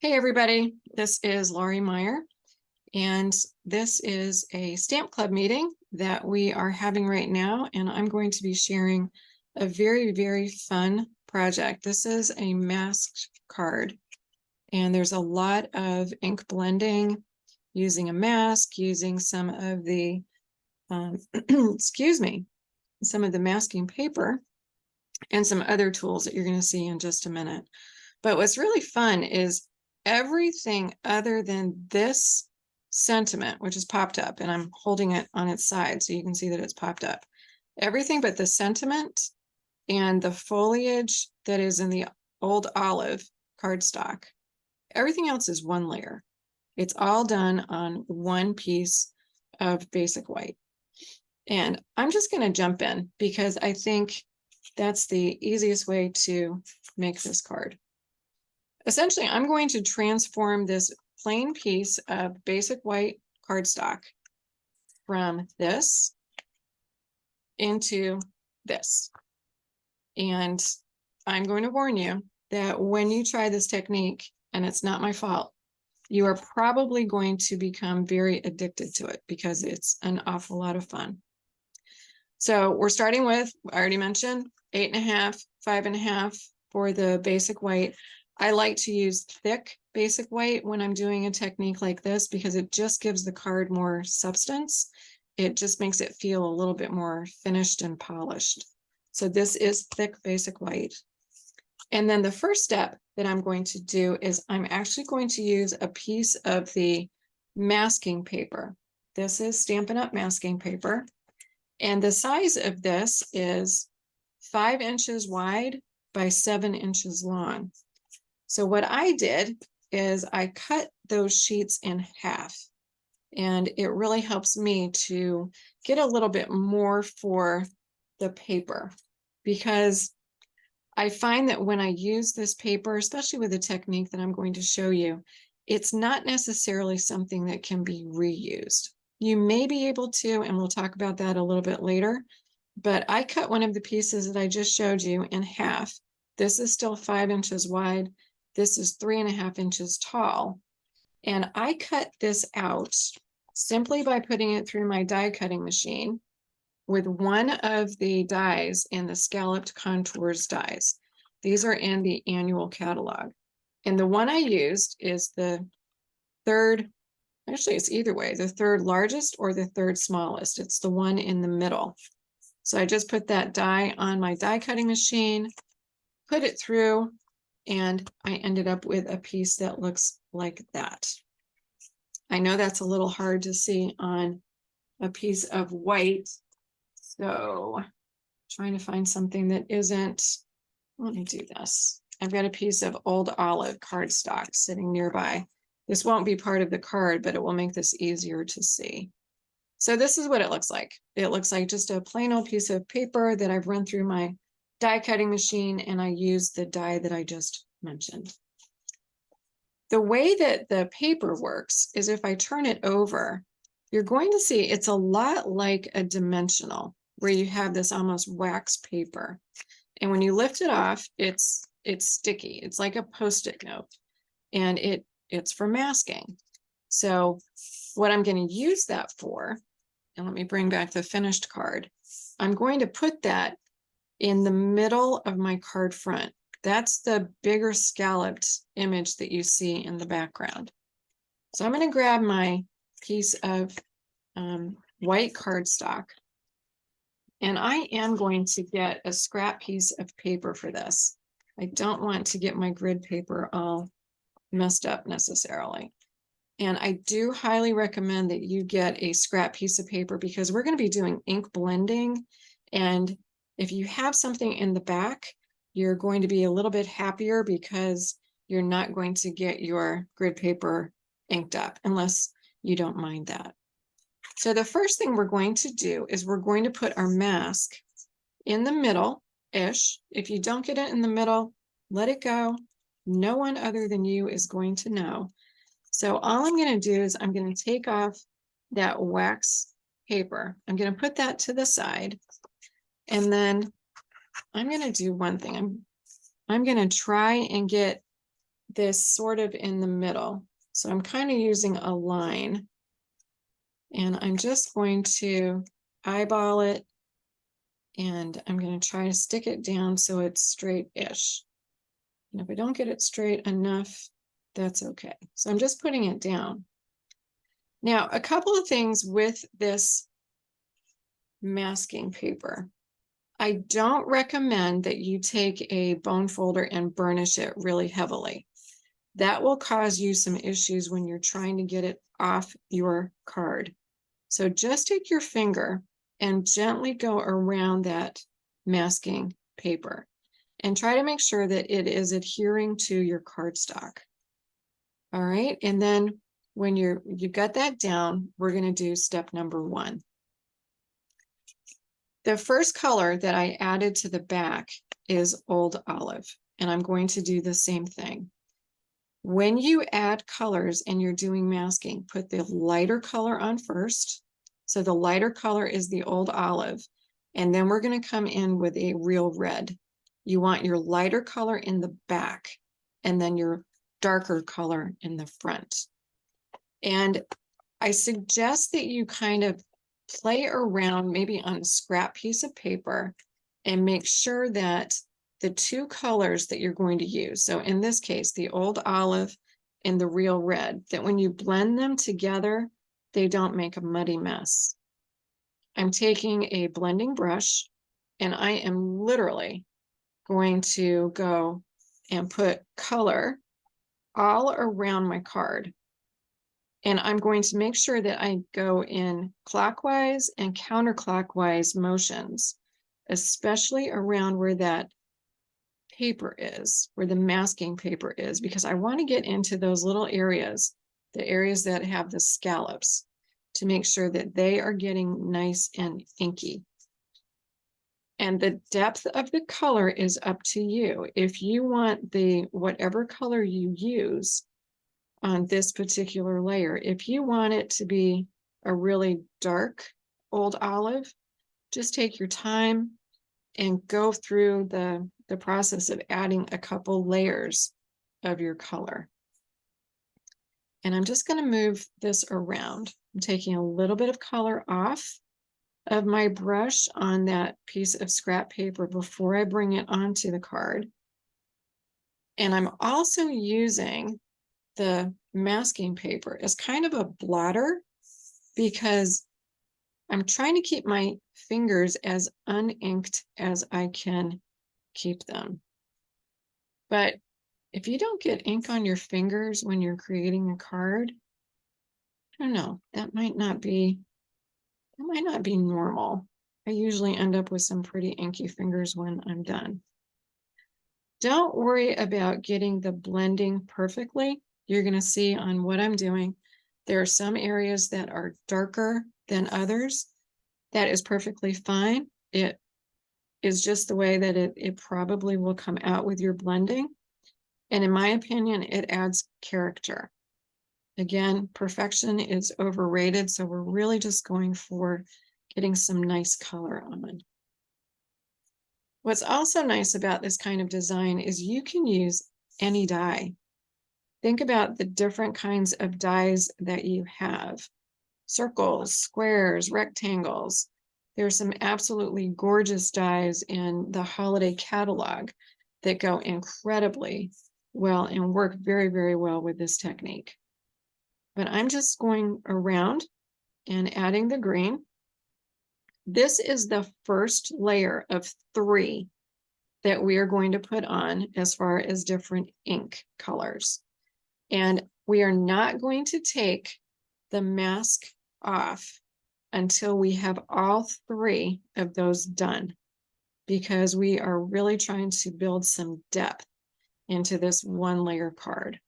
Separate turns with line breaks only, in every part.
Hey everybody, this is Laurie Meyer, and this is a stamp club meeting that we are having right now, and I'm going to be sharing a very fun project. This is a masked card, and there's a lot of ink blending using a mask, using some of the, excuse me, some of the masking paper, and some other tools that you're going to see in just a minute. But what's really fun is everything other than this sentiment, which is popped up, and I'm holding it on its side so you can see that it's popped up. Everything but the sentiment and the foliage that is in the old olive cardstock, everything else is one layer. It's all done on one piece of basic white. And I'm just going to jump in because I think that's the easiest way to make this card. Essentially, I'm going to transform this plain piece of basic white cardstock from this into this. And I'm going to warn you that when you try this technique, and it's not my fault, you are probably going to become very addicted to it because it's an awful lot of fun. So we're starting with, I already mentioned, 8.5, 5.5 for the basic white. I like to use thick basic white when I'm doing a technique like this because it just gives the card more substance. It just makes it feel a little bit more finished and polished. So this is thick basic white. And then the first step that I'm going to do is I'm actually going to use a piece of the masking paper. This is Stampin' Up! Masking paper. And the size of this is 5 inches wide by 7 inches long. So what I did is I cut those sheets in half, and it really helps me to get a little bit more for the paper because I find that when I use this paper, especially with the technique that I'm going to show you, it's not necessarily something that can be reused. You may be able to, and we'll talk about that a little bit later, but I cut one of the pieces that I just showed you in half. This is still 5 inches wide. This is 3.5 inches tall. And I cut this out simply by putting it through my die cutting machine with one of the dies in the Scalloped Contours dies. These are in the annual catalog. And the one I used is the third, actually it's either way, the third largest or the third smallest. It's the one in the middle. So I just put that die on my die cutting machine, put it through, and I ended up with a piece that looks like that. I know that's a little hard to see on a piece of white, so trying to find something that isn't, let me do this. I've got a piece of old olive cardstock sitting nearby. This won't be part of the card, but it will make this easier to see. So this is what it looks like. It looks like just a plain old piece of paper that I've run through my die cutting machine, and I use the die that I just mentioned. The way that the paper works is if I turn it over, you're going to see it's a lot like a dimensional where you have this almost wax paper. And when you lift it off, it's sticky. It's like a Post-it note, and it's for masking. So what I'm going to use that for, and let me bring back the finished card, I'm going to put that in the middle of my card front. That's the bigger scalloped image that you see in the background. So I'm going to grab my piece of white cardstock, and I am going to get a scrap piece of paper for this. I don't want to get my grid paper all messed up necessarily. And I do highly recommend that you get a scrap piece of paper because we're going to be doing ink blending. And if you have something in the back, you're going to be a little bit happier because you're not going to get your grid paper inked up unless you don't mind that. So the first thing we're going to do is we're going to put our mask in the middle-ish. If you don't get it in the middle, let it go. No one other than you is going to know. So all I'm going to do is I'm going to take off that wax paper. I'm going to put that to the side. And then I'm going to do one thing. I'm going to try and get this sort of in the middle. So I'm kind of using a line, and I'm just going to eyeball it, and I'm going to try to stick it down so it's straight-ish. And if I don't get it straight enough, that's okay. So I'm just putting it down. Now, a couple of things with this masking paper. I don't recommend that you take a bone folder and burnish it really heavily. That will cause you some issues when you're trying to get it off your card. So just take your finger and gently go around that masking paper and try to make sure that it is adhering to your cardstock. All right, and then when you've got that down, we're going to do step number 1. The first color that I added to the back is Old Olive, and I'm going to do the same thing. When you add colors and you're doing masking, put the lighter color on first. So the lighter color is the Old Olive, and then we're going to come in with a real red. You want your lighter color in the back, and then your darker color in the front. And I suggest that you kind of play around maybe on a scrap piece of paper and make sure that the 2 colors that you're going to use, so in this case, the Old Olive and the real red, that when you blend them together, they don't make a muddy mess. I'm taking a blending brush, and I am literally going to go and put color all around my card. And I'm going to make sure that I go in clockwise and counterclockwise motions, especially around where that paper is, where the masking paper is, because I want to get into those little areas, the areas that have the scallops, to make sure that they are getting nice and inky. And the depth of the color is up to you. If you want the whatever color you use on this particular layer, if you want it to be a really dark Old Olive, just take your time and go through the process of adding a couple layers of your color. And I'm just going to move this around. I'm taking a little bit of color off of my brush on that piece of scrap paper before I bring it onto the card. And I'm also using the masking paper as kind of a blotter, because I'm trying to keep my fingers as uninked as I can keep them. But if you don't get ink on your fingers when you're creating a card, I don't know, that might not be normal. I usually end up with some pretty inky fingers when I'm done. Don't worry about getting the blending perfectly. You're going to see on what I'm doing, there are some areas that are darker than others. That is perfectly fine. It is just the way that it probably will come out with your blending. And in my opinion, it adds character. Again, perfection is overrated, so we're really just going for getting some nice color on. What's also nice about this kind of design is you can use any die. Think about the different kinds of dies that you have. Circles, squares, rectangles. There's some absolutely gorgeous dies in the holiday catalog that go incredibly well and work very, very well with this technique. But I'm just going around and adding the green. This is the first layer of 3 that we are going to put on as far as different ink colors. And we are not going to take the mask off until we have all 3 of those done, because we are really trying to build some depth into this 1-layer card.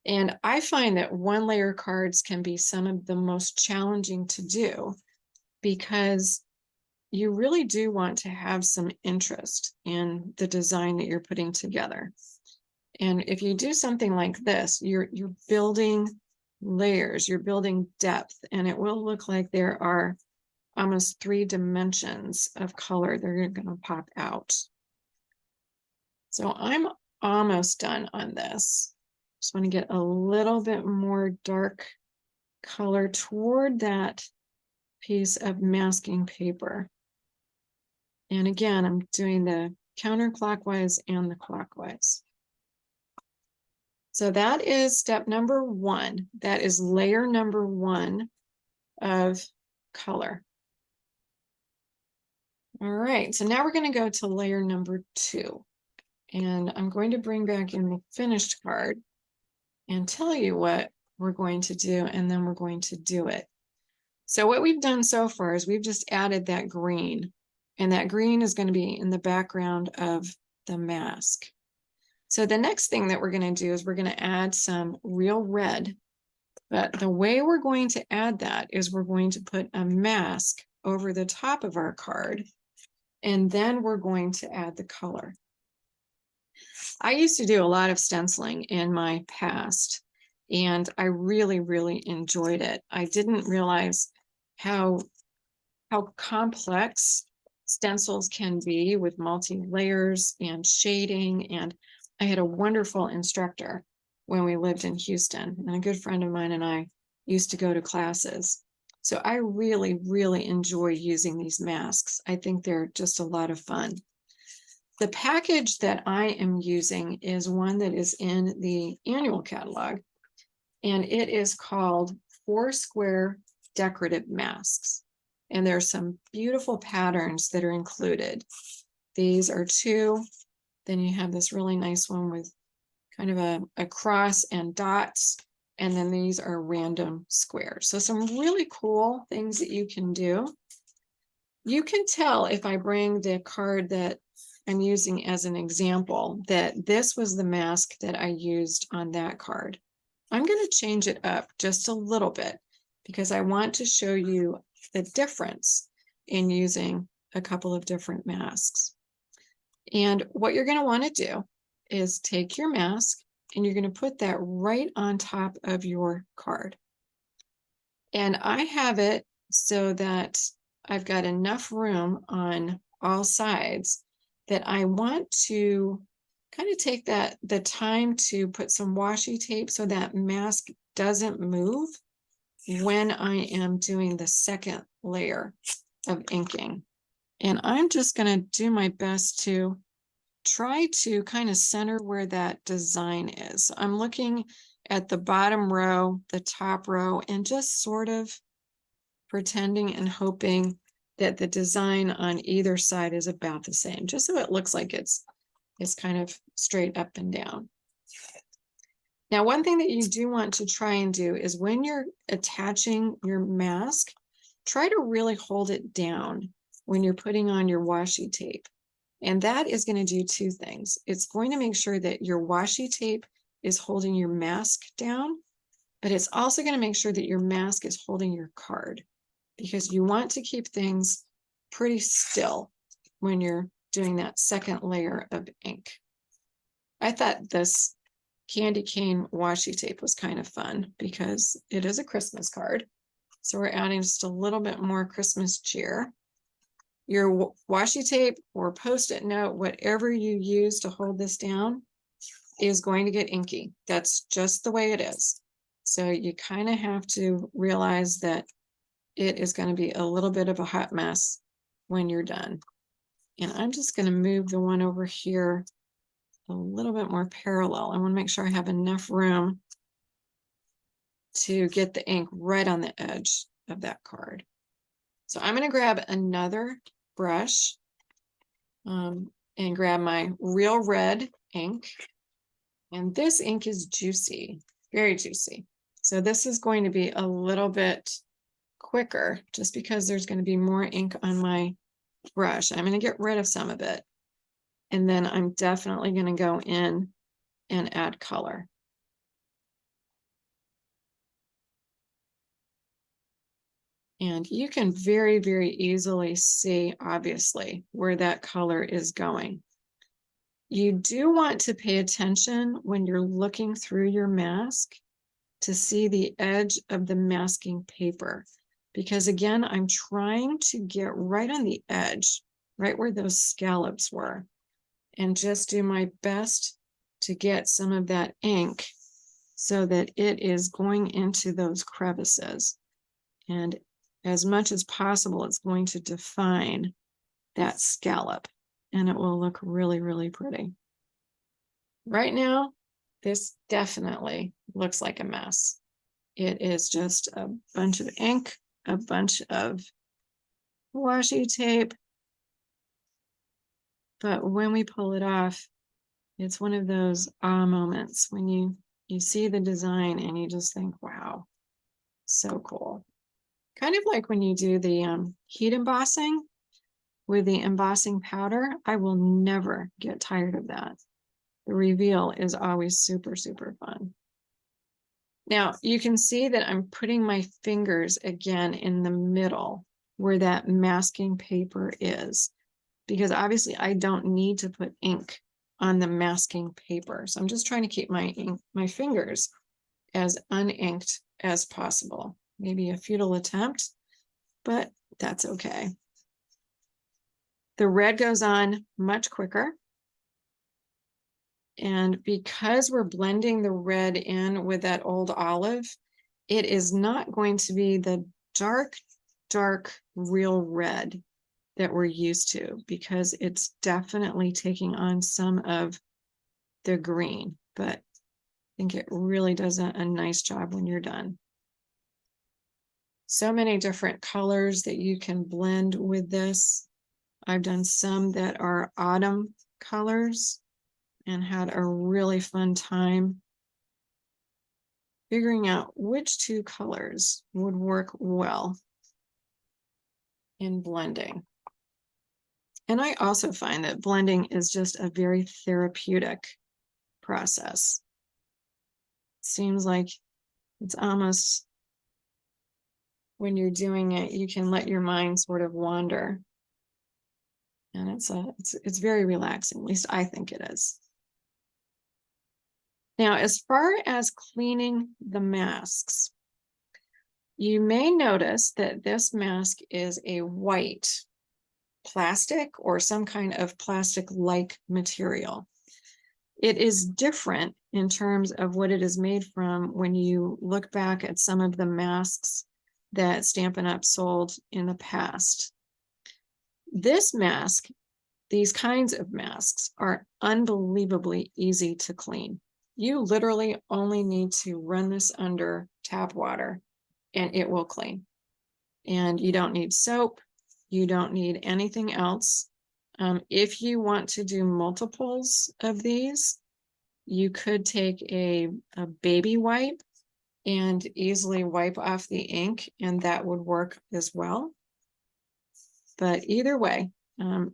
And I find that 1-layer cards can be some of the most challenging to do, because you really do want to have some interest in the design that you're putting together. And if you do something like this, you're building layers, you're building depth, and it will look like there are almost 3 dimensions of color that are going to pop out. So I'm almost done on this. Just want to get a little bit more dark color toward that piece of masking paper. And again, I'm doing the counterclockwise and the clockwise. So that is step number 1. That is layer number 1 of color. All right, so now we're going to go to layer number 2. And I'm going to bring back in the finished card and tell you what we're going to do, and then we're going to do it. So what we've done so far is we've just added that green, and that green is going to be in the background of the mask. So the next thing that we're going to do is we're going to add some real red, but the way we're going to add that is we're going to put a mask over the top of our card, and then we're going to add the color. I used to do a lot of stenciling in my past, and I really, really enjoyed it. I didn't realize how complex stencils can be with multi-layers and shading. And I had a wonderful instructor when we lived in Houston, and a good friend of mine and I used to go to classes. So I really, really enjoy using these masks. I think they're just a lot of fun. The package that I am using is one that is in the annual catalog, and it is called 4 Square Decorative Masks. And there are some beautiful patterns that are included. These are 2. Then you have this really nice one with kind of a cross and dots. And then these are random squares. So some really cool things that you can do. You can tell if I bring the card that I'm using as an example that this was the mask that I used on that card. I'm going to change it up just a little bit because I want to show you the difference in using a couple of different masks. And what you're going to want to do is take your mask and you're going to put that right on top of your card. And I have it so that I've got enough room on all sides that I want to kind of take the time to put some washi tape so that mask doesn't move when I am doing the second layer of inking. And I'm just going to do my best to try to kind of center where that design is. So I'm looking at the bottom row, the top row, and just sort of pretending and hoping that the design on either side is about the same, just so it looks like it's kind of straight up and down. Now, one thing that you do want to try and do is when you're attaching your mask, try to really hold it down when you're putting on your washi tape. And that is going to do 2 things. It's going to make sure that your washi tape is holding your mask down, but it's also going to make sure that your mask is holding your card, because you want to keep things pretty still when you're doing that second layer of ink. I thought this candy cane washi tape was kind of fun because it is a Christmas card. So we're adding just a little bit more Christmas cheer. Your washi tape or Post-it note, whatever you use to hold this down, is going to get inky. That's just the way it is. So you kind of have to realize that it is going to be a little bit of a hot mess when you're done. And I'm just going to move the one over here a little bit more parallel. I want to make sure I have enough room to get the ink right on the edge of that card. So I'm going to grab another brush and grab my real red ink. And this ink is juicy, very juicy. So this is going to be a little bit quicker just because there's going to be more ink on my brush. I'm going to get rid of some of it. And then I'm definitely going to go in and add color. And you can very, very easily see, obviously, where that color is going. You do want to pay attention when you're looking through your mask to see the edge of the masking paper. Because again, I'm trying to get right on the edge, right where those scallops were, and just do my best to get some of that ink so that it is going into those crevices. And as much as possible, it's going to define that scallop, and it will look really, really pretty. Right now, this definitely looks like a mess. It is just a bunch of ink, a bunch of washi tape. But when we pull it off, it's one of those ah moments when you see the design and you just think, wow, so cool. Kind of like when you do the heat embossing with the embossing powder. I will never get tired of that. The reveal is always super, super fun. Now you can see that I'm putting my fingers again in the middle where that masking paper is, because obviously I don't need to put ink on the masking paper. So I'm just trying to keep my fingers as uninked as possible. Maybe a futile attempt, but that's okay. The red goes on much quicker. And because we're blending the red in with that old olive, it is not going to be the dark, dark, real red that we're used to, because it's definitely taking on some of the green, but I think it really does a nice job when you're done. So many different colors that you can blend with this. I've done some that are autumn colors and had a really fun time figuring out which two colors would work well in blending. And I also find that blending is just a very therapeutic process. It seems like it's almost, when you're doing it, you can let your mind sort of wander. And it's very relaxing, at least I think it is. Now, as far as cleaning the masks, you may notice that this mask is a white plastic or some kind of plastic-like material. It is different in terms of what it is made from when you look back at some of the masks that Stampin' Up! Sold in the past. This mask, these kinds of masks, are unbelievably easy to clean. You literally only need to run this under tap water and it will clean. And you don't need soap. You don't need anything else. If you want to do multiples of these, you could take a baby wipe and easily wipe off the ink, and that would work as well. But either way,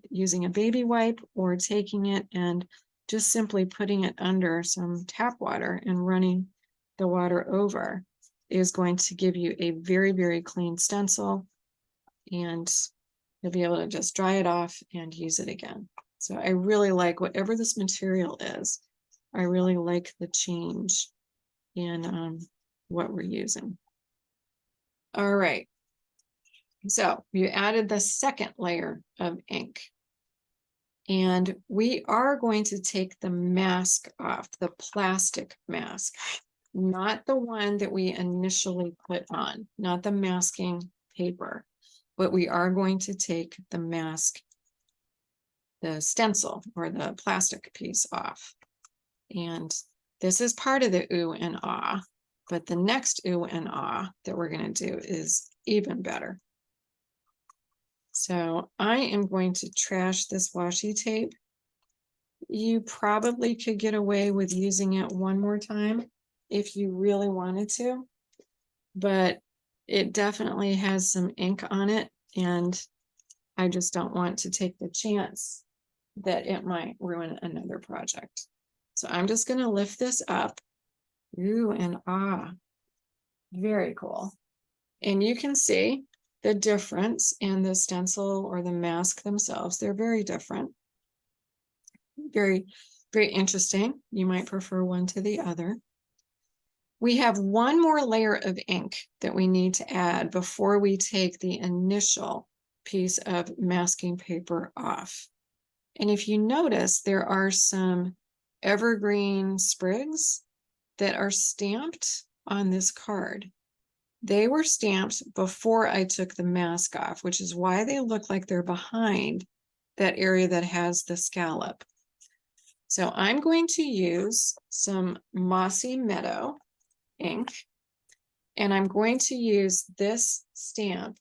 using a baby wipe or taking it and just simply putting it under some tap water and running the water over is going to give you a very, very clean stencil, and you'll be able to just dry it off and use it again. So I really like, whatever this material is, I really like the change in what we're using. All right. So you added the second layer of ink. And we are going to take the mask off, the plastic mask, not the one that we initially put on, not the masking paper, but we are going to take the mask, the stencil or the plastic piece off. And this is part of the ooh and ah, but the next ooh and ah that we're going to do is even better. So I am going to trash this washi tape. You probably could get away with using it one more time if you really wanted to, but it definitely has some ink on it, and I just don't want to take the chance that it might ruin another project. So I'm just going to lift this up. Ooh and ah, very cool. And you can see the difference in the stencil or the mask themselves. They're very different. Very, very interesting. You might prefer one to the other. We have one more layer of ink that we need to add before we take the initial piece of masking paper off. And if you notice, there are some evergreen sprigs that are stamped on this card. They were stamped before I took the mask off, which is why they look like they're behind that area that has the scallop. So I'm going to use some Mossy Meadow ink, and I'm going to use this stamp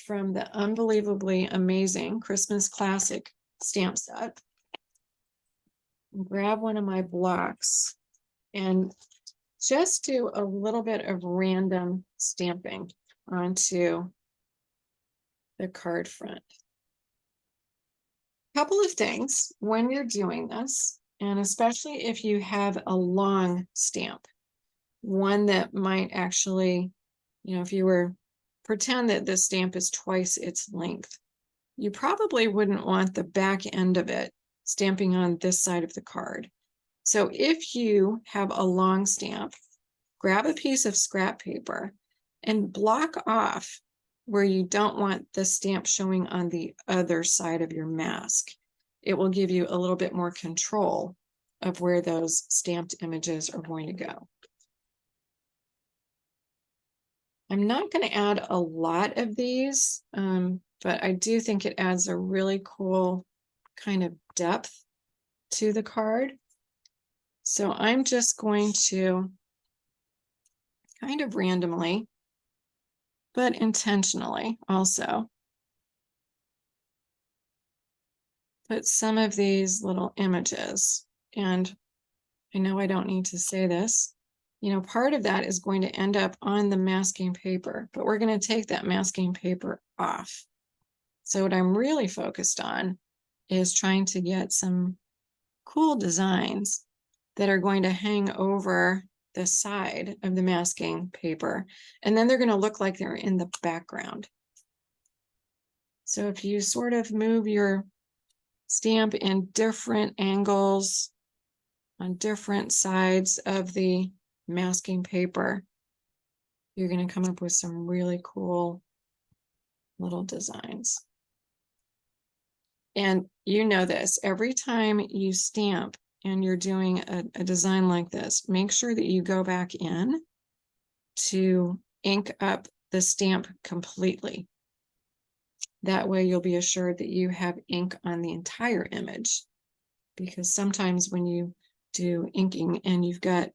from the Unbelievably Amazing Christmas Classic stamp set. Grab one of my blocks and just do a little bit of random stamping onto the card front. Couple of things when you're doing this, and especially if you have a long stamp, one that might actually, if you were pretend that this stamp is twice its length, you probably wouldn't want the back end of it stamping on this side of the card. So if you have a long stamp, grab a piece of scrap paper and block off where you don't want the stamp showing on the other side of your mask. It will give you a little bit more control of where those stamped images are going to go. I'm not going to add a lot of these, but I do think it adds a really cool kind of depth to the card. So I'm just going to kind of randomly, but intentionally also, put some of these little images. And I know I don't need to say this, part of that is going to end up on the masking paper, but we're going to take that masking paper off. So what I'm really focused on is trying to get some cool designs that are going to hang over the side of the masking paper, and then they're going to look like they're in the background. So if you sort of move your stamp in different angles on different sides of the masking paper, you're going to come up with some really cool little designs. And you know this, every time you stamp and you're doing a design like this, make sure that you go back in to ink up the stamp completely. That way you'll be assured that you have ink on the entire image, because sometimes when you do inking and you've got,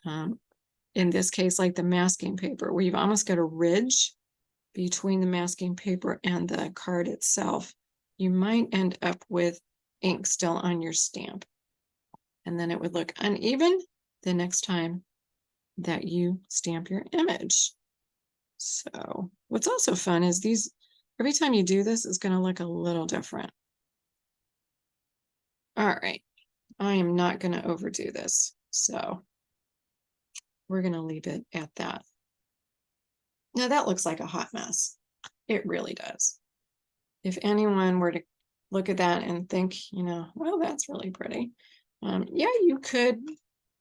in this case, like the masking paper, where you've almost got a ridge between the masking paper and the card itself, you might end up with ink still on your stamp. And then it would look uneven the next time that you stamp your image. So what's also fun is these, every time you do this, it's going to look a little different. All right, I am not going to overdo this. So we're going to leave it at that. Now that looks like a hot mess. It really does. If anyone were to look at that and think, well, that's really pretty. Yeah, you could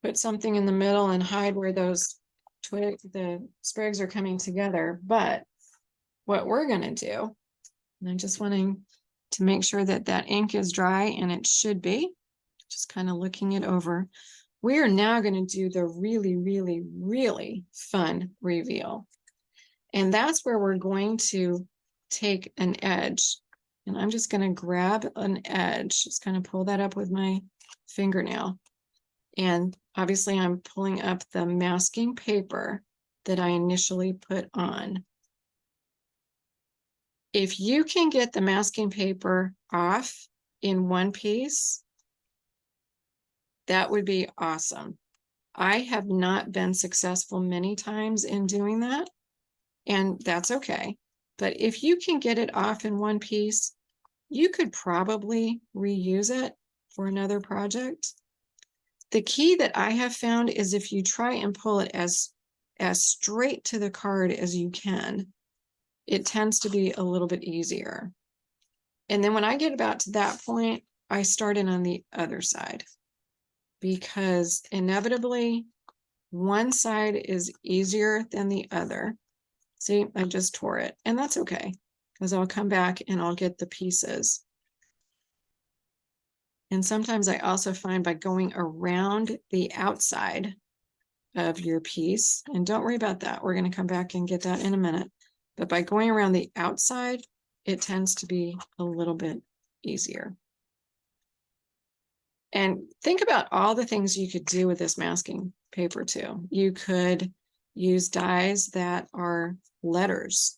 put something in the middle and hide where those the sprigs are coming together. But what we're going to do, and I'm just wanting to make sure that that ink is dry, and it should be, just kind of looking it over. We are now going to do the really, really, really fun reveal. And that's where we're going to take an edge. And I'm just going to grab an edge, just kind of pull that up with my fingernail. And obviously I'm pulling up the masking paper that I initially put on. If you can get the masking paper off in one piece, that would be awesome. I have not been successful many times in doing that, and that's okay. But if you can get it off in one piece, you could probably reuse it for another project. The key that I have found is if you try and pull it as straight to the card as you can, it tends to be a little bit easier. And then when I get about to that point, I start in on the other side, because inevitably one side is easier than the other. See, I just tore it, and that's okay, because I'll come back and I'll get the pieces. And sometimes I also find by going around the outside of your piece, and don't worry about that, we're going to come back and get that in a minute, but by going around the outside, it tends to be a little bit easier. And think about all the things you could do with this masking paper too. You could use dies that are letters,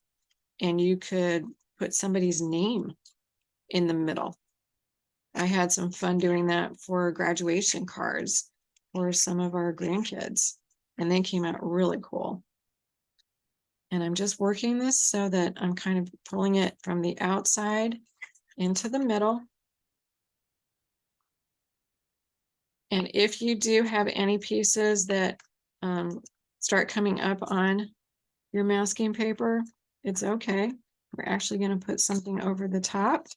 and you could put somebody's name in the middle. I had some fun doing that for graduation cards for some of our grandkids, and they came out really cool. And I'm just working this so that I'm kind of pulling it from the outside into the middle. And if you do have any pieces that start coming up on your masking paper, it's okay. We're actually going to put something over the top.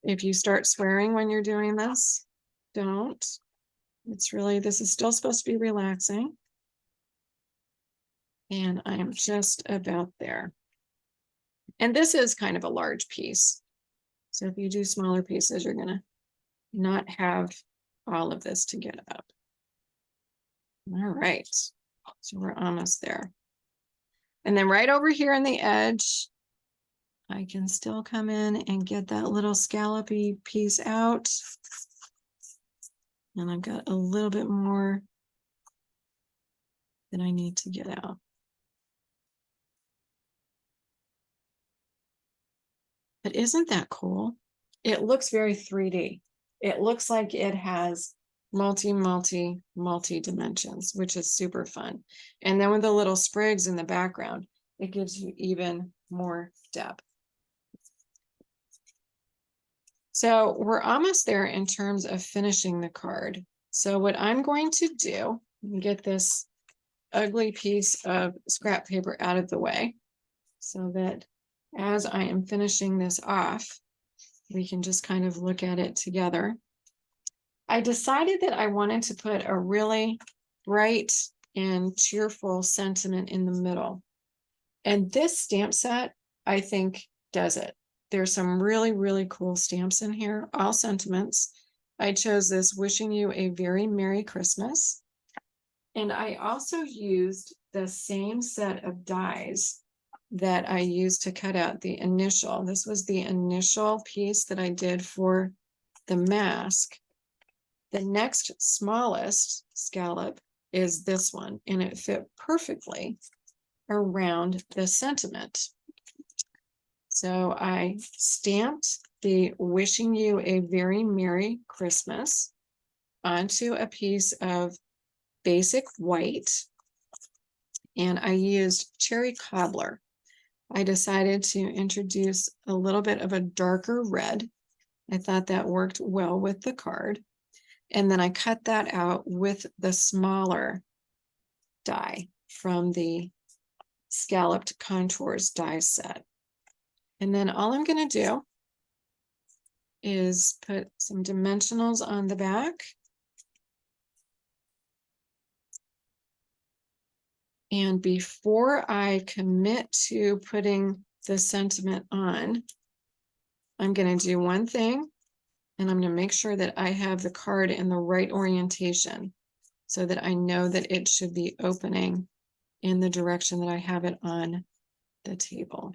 If you start swearing when you're doing this, don't. It's really, this is still supposed to be relaxing. And I'm just about there. And this is kind of a large piece. So if you do smaller pieces, you're going to not have all of this to get up. All right. So we're almost there. And then right over here on the edge, I can still come in and get that little scallopy piece out. And I've got a little bit more that I need to get out. But isn't that cool? It looks very 3D. It looks like it has multi dimensions, which is super fun. And then with the little sprigs in the background, it gives you even more depth. So we're almost there in terms of finishing the card. So what I'm going to do, get this ugly piece of scrap paper out of the way so that as I am finishing this off, we can just kind of look at it together. I decided that I wanted to put a really bright and cheerful sentiment in the middle. And this stamp set, I think, does it. There's some really, really cool stamps in here, all sentiments. I chose this wishing you a very Merry Christmas. And I also used the same set of dies that I used to cut out the initial. This was the initial piece that I did for the mask. The next smallest scallop is this one, and it fit perfectly around the sentiment. So I stamped the wishing you a very Merry Christmas onto a piece of basic white, and I used cherry cobbler. I decided to introduce a little bit of a darker red. I thought that worked well with the card. And then I cut that out with the smaller die from the Scalloped Contours die set. And then all I'm going to do is put some dimensionals on the back. And before I commit to putting the sentiment on, I'm going to do one thing, and I'm going to make sure that I have the card in the right orientation so that I know that it should be opening in the direction that I have it on the table.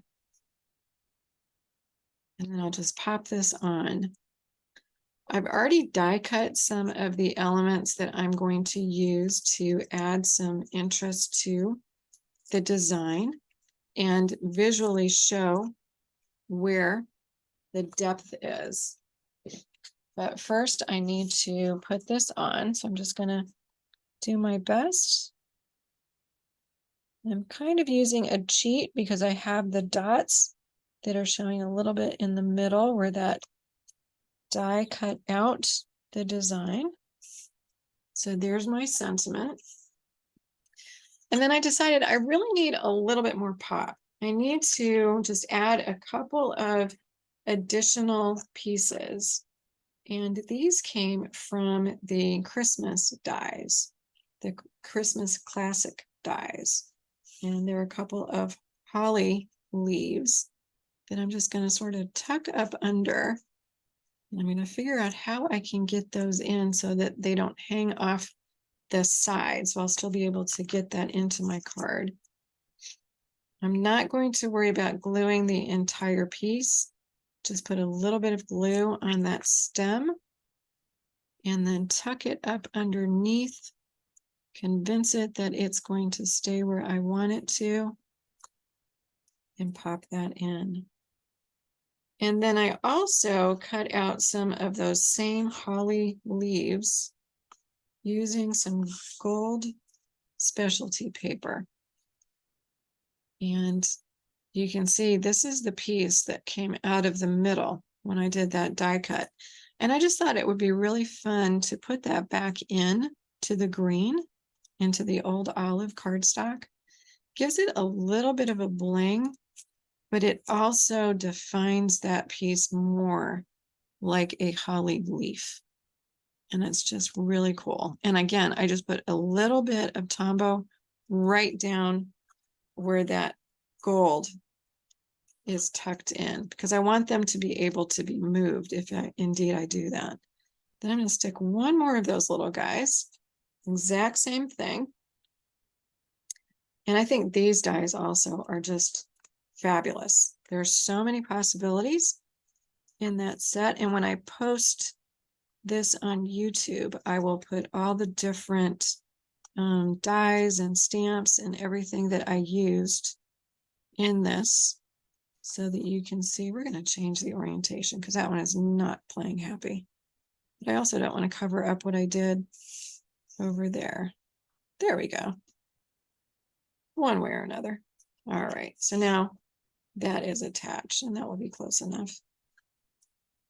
And then I'll just pop this on. I've already die cut some of the elements that I'm going to use to add some interest to the design and visually show where the depth is. But first I need to put this on. So I'm just going to do my best. I'm kind of using a cheat because I have the dots that are showing a little bit in the middle where that die cut out the design. So there's my sentiment. And then I decided I really need a little bit more pop. I need to just add a couple of additional pieces. And these came from the Christmas dies, the Christmas classic dies. And there are a couple of holly leaves that I'm just going to sort of tuck up under I'm going to figure out how I can get those in so that they don't hang off the side. So I'll still be able to get that into my card. I'm not going to worry about gluing the entire piece. Just put a little bit of glue on that stem and then tuck it up underneath. Convince it that it's going to stay where I want it to and pop that in. And then I also cut out some of those same holly leaves using some gold specialty paper. And you can see this is the piece that came out of the middle when I did that die cut. And I just thought it would be really fun to put that back in to the green, into the old olive cardstock. Gives it a little bit of a bling, but it also defines that piece more like a holly leaf. And it's just really cool. And again, I just put a little bit of Tombow right down where that gold is tucked in because I want them to be able to be moved if indeed I do that. Then I'm going to stick one more of those little guys, exact same thing. And I think these dies also are just fabulous. There's so many possibilities in that set. And when I post this on YouTube, I will put all the different dies and stamps and everything that I used in this so that you can see. We're going to change the orientation because that one is not playing happy. But I also don't want to cover up what I did over there. There we go. One way or another. All right, so now that is attached and that will be close enough.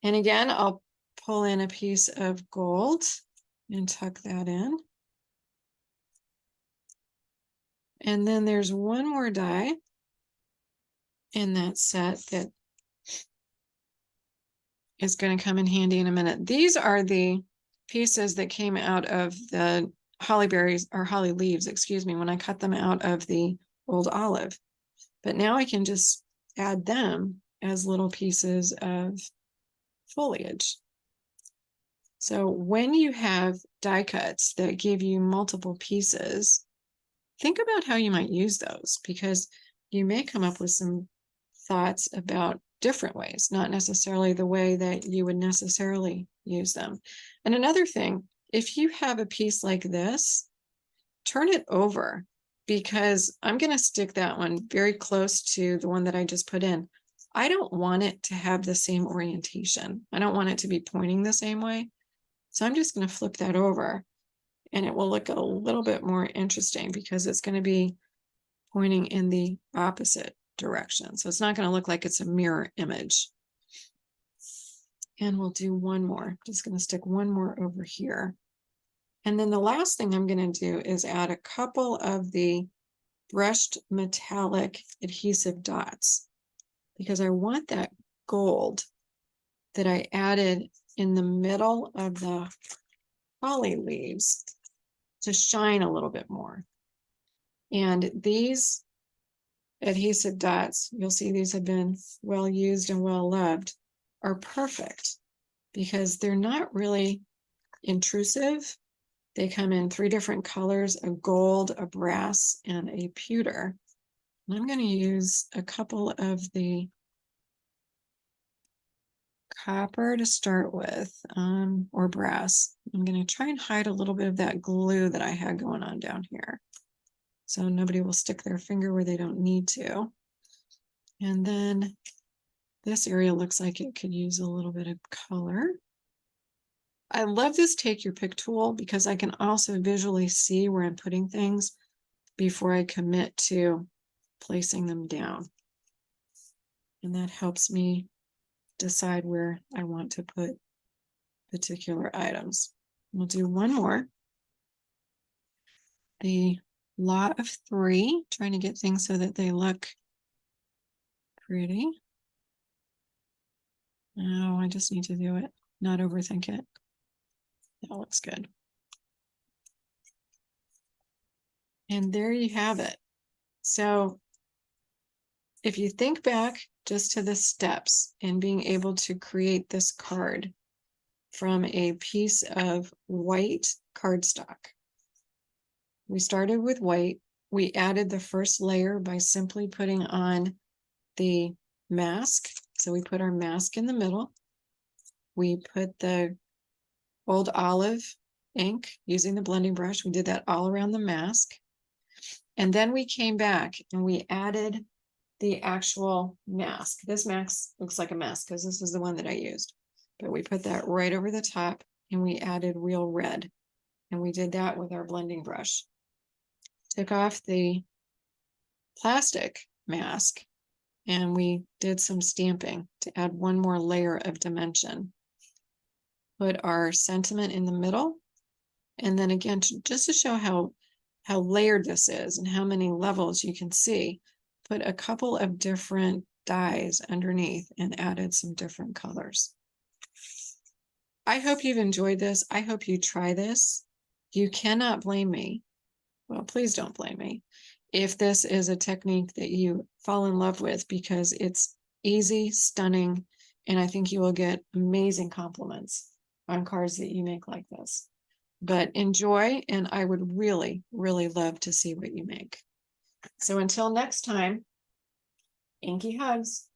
And again, I'll pull in a piece of gold and tuck that in. And then there's one more die in that set that is going to come in handy in a minute. These are the pieces that came out of the holly berries or holly leaves, excuse me, when I cut them out of the old olive. But now I can just add them as little pieces of foliage. So when you have die cuts that give you multiple pieces, think about how you might use those because you may come up with some thoughts about different ways, not necessarily the way that you would necessarily use them. And another thing, if you have a piece like this, turn it over because I'm going to stick that one very close to the one that I just put in. I don't want it to have the same orientation. I don't want it to be pointing the same way. So I'm just going to flip that over and it will look a little bit more interesting because it's going to be pointing in the opposite direction. So it's not going to look like it's a mirror image. And we'll do one more. Just going to stick one more over here. And then the last thing I'm going to do is add a couple of the brushed metallic adhesive dots because I want that gold that I added in the middle of the holly leaves to shine a little bit more. And these adhesive dots, you'll see these have been well used and well loved, are perfect because they're not really intrusive. They come in 3 different colors, a gold, a brass, and a pewter. And I'm going to use a couple of the copper to start with, or brass. I'm going to try and hide a little bit of that glue that I had going on down here, so nobody will stick their finger where they don't need to. And then this area looks like it could use a little bit of color. I love this take your pick tool because I can also visually see where I'm putting things before I commit to placing them down. And that helps me decide where I want to put particular items. We'll do one more. The law of 3, trying to get things so that they look pretty. Oh, I just need to do it, not overthink it. That looks good. And there you have it. So if you think back just to the steps in being able to create this card, from a piece of white cardstock. We started with white. We added the first layer by simply putting on the mask. So we put our mask in the middle. We put the old olive ink using the blending brush. We did that all around the mask. And then we came back and we added the actual mask. This mask looks like a mask because this is the one that I used. But we put that right over the top and we added real red. And we did that with our blending brush. Took off the plastic mask and we did some stamping to add one more layer of dimension. Put our sentiment in the middle. And then again, just to show how layered this is and how many levels you can see, put a couple of different dies underneath and added some different colors. I hope you've enjoyed this. I hope you try this. You cannot blame me. Well, please don't blame me if this is a technique that you fall in love with, because it's easy, stunning, and I think you will get amazing compliments on cards that you make like this. But enjoy, and I would really, really love to see what you make. So until next time, Inky hugs.